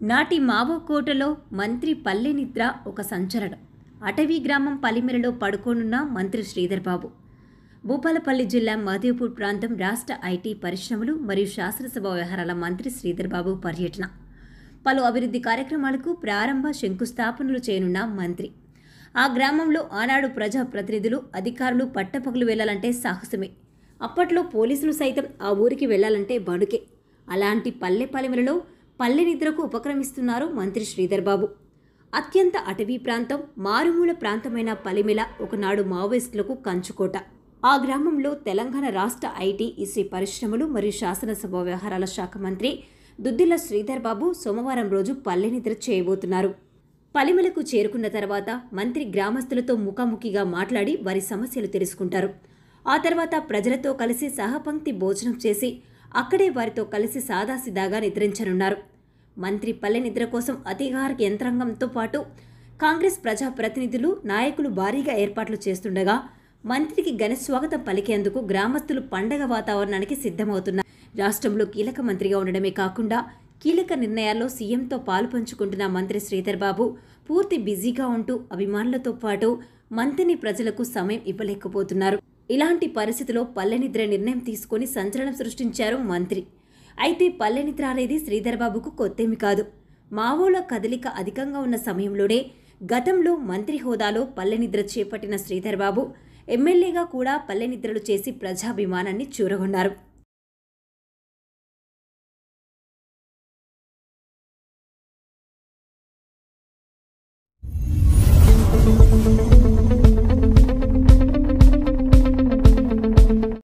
నాటి మావో కోటలో మంత్రి పల్లె నిద్ర ఒక సంచలనం. అటవీ గ్రామం పలిమెరలో పడుకోనున్న మంత్రి శ్రీధర్ బాబు. భూపాలపల్లి జిల్లా మహదేవ్పూర్ ప్రాంతం రాష్ట్ర ఐటీ పరిశ్రమలు మరియు శాసనసభ వ్యవహారాల మంత్రి శ్రీధర్ బాబు పర్యటన. పలు అభివృద్ధి కార్యక్రమాలకు ప్రారంభ శంకుస్థాపనలు చేయనున్న మంత్రి. ఆ గ్రామంలో ఆనాడు ప్రజాప్రతినిధులు, అధికారులు పట్టపగలు వెళ్లాలంటే సాహసమే. అప్పట్లో పోలీసులు సైతం ఆ ఊరికి వెళ్లాలంటే బడుకే. అలాంటి పల్లె పలిమెరలో పల్లె నిద్రకు ఉపక్రమిస్తున్నారు మంత్రి శ్రీధర్ బాబు. అత్యంత అటవీ ప్రాంతం, మారుమూల ప్రాంతమైన పలిమెల ఒకనాడు మావోయిస్టులకు కంచుకోట. ఆ గ్రామంలో తెలంగాణ రాష్ట్ర ఐటీ, ఈసీ పరిశ్రమలు మరియు శాసనసభ వ్యవహారాల శాఖ మంత్రి దుద్దిళ్ల శ్రీధర్ బాబు సోమవారం రోజు పల్లె నిద్ర చేయబోతున్నారు. పలిమెలకు చేరుకున్న తర్వాత మంత్రి గ్రామస్తులతో ముఖాముఖిగా మాట్లాడి వారి సమస్యలు తెలుసుకుంటారు. ఆ తర్వాత ప్రజలతో కలిసి సహపంక్తి భోజనం చేసి అక్కడే వారితో కలిసి సాదాసిదాగా నిద్రించనున్నారు. మంత్రి పల్లె నిద్ర కోసం అధికార యంత్రాంగంతో పాటు కాంగ్రెస్ ప్రజాప్రతినిధులు, నాయకులు భారీగా ఏర్పాట్లు చేస్తుండగా మంత్రికి ఘన స్వాగతం పలికేందుకు గ్రామస్తులు పండగ వాతావరణానికి సిద్ధమవుతున్నారు. రాష్ట్రంలో కీలక మంత్రిగా ఉండడమే కాకుండా కీలక నిర్ణయాల్లో సీఎంతో పాలు పంచుకుంటున్న మంత్రి శ్రీధర్ బాబు పూర్తి బిజీగా ఉంటూ అభిమానులతో పాటు మంత్రిని ప్రజలకు సమయం ఇవ్వలేకపోతున్నారు. ఇలాంటి పరిస్థితిలో పల్లె నిద్ర నిర్ణయం తీసుకుని సంచలనం సృష్టించారు మంత్రి. అయితే పల్లె నిద్ర అనేది శ్రీధర్ బాబుకు కొత్తేమి కాదు. మావోల కదలిక అధికంగా ఉన్న సమయంలోనే గతంలో మంత్రి హోదాలో పల్లె నిద్ర చేపట్టిన శ్రీధర్ బాబు ఎమ్మెల్యేగా కూడా పల్లె నిద్రలు చేసి ప్రజాభిమానాన్ని చూరగొన్నారు.